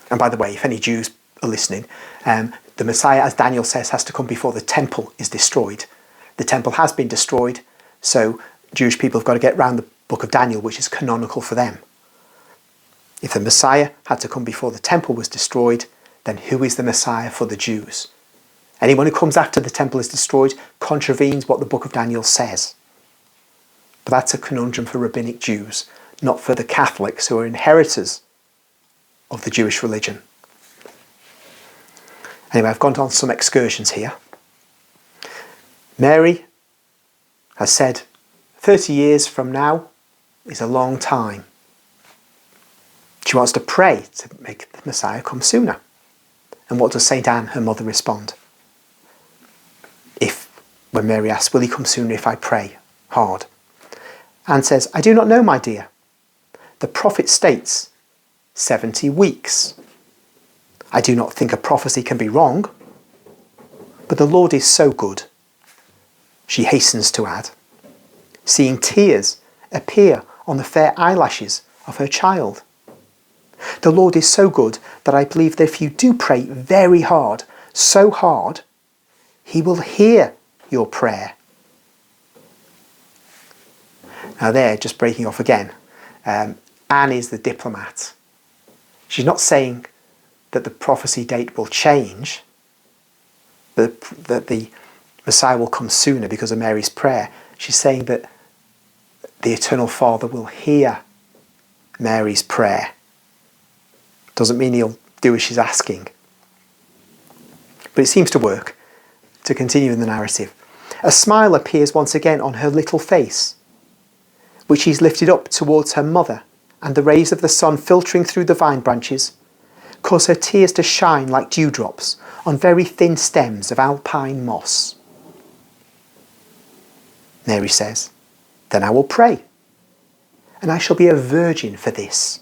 And by the way, if any Jews are listening, the Messiah, as Daniel says, has to come before the temple is destroyed. The temple has been destroyed, so Jewish people have got to get round the book of Daniel, which is canonical for them. If the Messiah had to come before the temple was destroyed, then who is the Messiah for the Jews? Anyone who comes after the temple is destroyed contravenes what the book of Daniel says. But that's a conundrum for rabbinic Jews, not for the Catholics who are inheritors of the Jewish religion. Anyway, I've gone on some excursions here. Mary has said 30 years from now is a long time. She wants to pray to make the Messiah come sooner. And what does St. Anne, her mother, respond? When Mary asks, will he come sooner if I pray hard? Anne says, I do not know, my dear. The prophet states 70 weeks. I do not think a prophecy can be wrong, but the Lord is so good. She hastens to add, seeing tears appear on the fair eyelashes of her child. The Lord is so good that I believe that if you do pray very hard, so hard, he will hear your prayer. Now there, just breaking off again, Anne is the diplomat. She's not saying that the prophecy date will change, that the Messiah will come sooner because of Mary's prayer. She's saying that the Eternal Father will hear Mary's prayer. Doesn't mean he'll do as she's asking. But it seems to work. To continue in the narrative, a smile appears once again on her little face, which she's lifted up towards her mother, and the rays of the sun filtering through the vine branches cause her tears to shine like dewdrops on very thin stems of alpine moss. Mary says, then I will pray, and I shall be a virgin for this.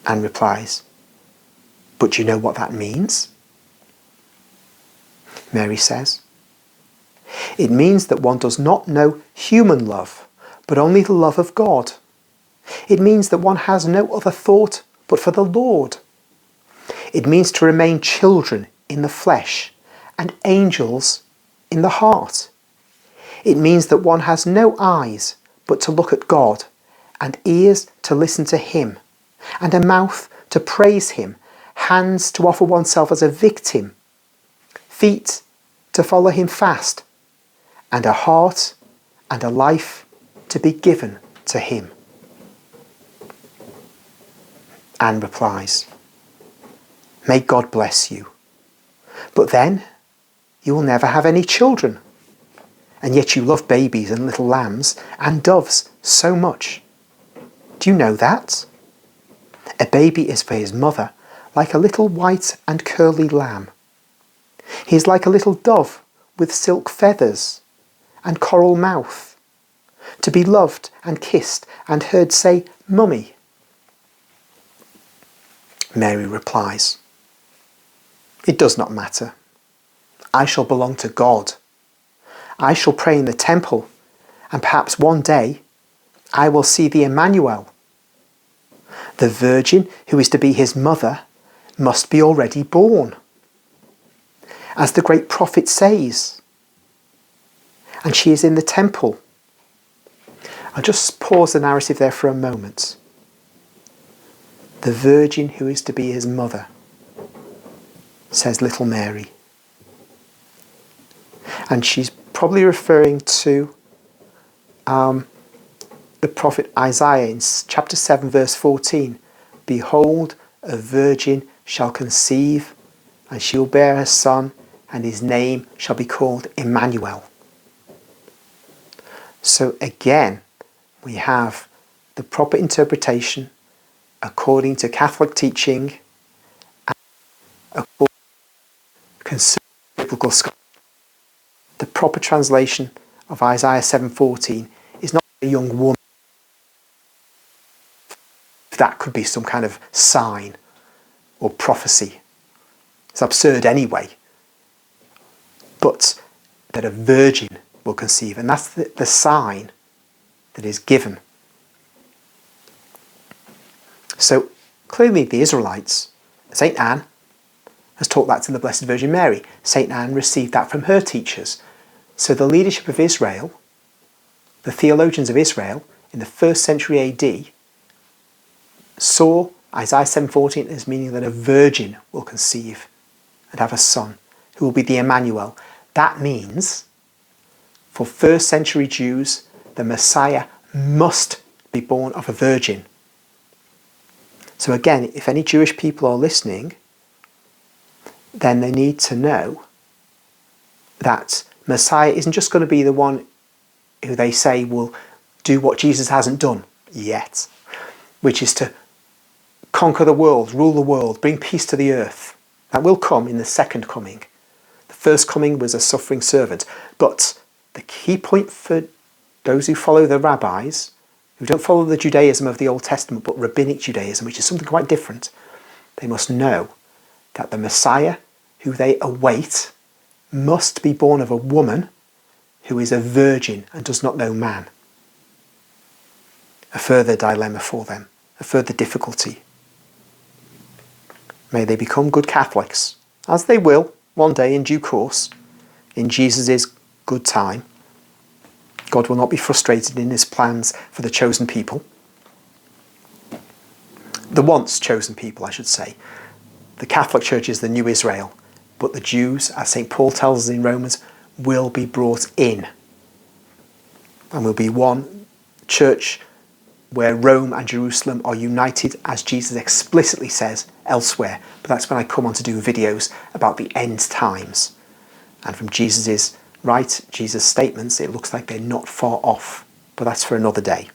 Anne replies, but do you know what that means? Mary says, it means that one does not know human love, but only the love of God. It means that one has no other thought but for the Lord. It means to remain children in the flesh and angels in the heart. It means that one has no eyes but to look at God, and ears to listen to him, and a mouth to praise him, hands to offer oneself as a victim, feet to follow him fast, and a heart and a life to be given to him. Anne replies, may God bless you, but then you will never have any children, and yet you love babies and little lambs and doves so much. Do you know that? A baby is for his mother like a little white and curly lamb. He is like a little dove with silk feathers and coral mouth, to be loved and kissed and heard say, Mummy. Mary replies, it does not matter. I shall belong to God. I shall pray in the temple, and perhaps one day I will see the Emmanuel. The virgin who is to be his mother must be already born, as the great prophet says. And she is in the temple. I'll just pause the narrative there for a moment. The virgin who is to be his mother, says little Mary. And she's probably referring to the prophet Isaiah in chapter 7 verse 14. Behold, a virgin shall conceive, and she will bear a son, and his name shall be called Emmanuel. So again, we have the proper interpretation according to Catholic teaching and according to conservative biblical scholarship. The proper translation of Isaiah 7:14 is not a young woman. That could be some kind of sign or prophecy. It's absurd anyway. But that a virgin will conceive, and that's the sign that is given. So Clearly the Israelites, St. Anne has taught that to the Blessed Virgin Mary. St. Anne received that from her teachers. So the leadership of Israel, the theologians of Israel in the 1st century AD, saw Isaiah 7:14 as meaning that a virgin will conceive and have a son who will be the Emmanuel. That means for 1st century Jews, the Messiah must be born of a virgin. So again, if any Jewish people are listening, then they need to know that Messiah isn't just going to be the one who they say will do what Jesus hasn't done yet, which is to conquer the world, rule the world, bring peace to the earth. That will come in the second coming. The first coming was a suffering servant. But the key point for those who follow the rabbis, who don't follow the Judaism of the Old Testament, but Rabbinic Judaism, which is something quite different, they must know that the Messiah who they await must be born of a woman who is a virgin and does not know man. A further dilemma for them, a further difficulty. May they become good Catholics, as they will one day in due course, in Jesus' good time. God will not be frustrated in his plans for the chosen people. The once chosen people, I should say. The Catholic Church is the new Israel, but the Jews, as St. Paul tells us in Romans, will be brought in. And will be one church where Rome and Jerusalem are united, as Jesus explicitly says elsewhere. But that's when I come on to do videos about the end times. And from Jesus' statements, it looks like they're not far off. But that's for another day.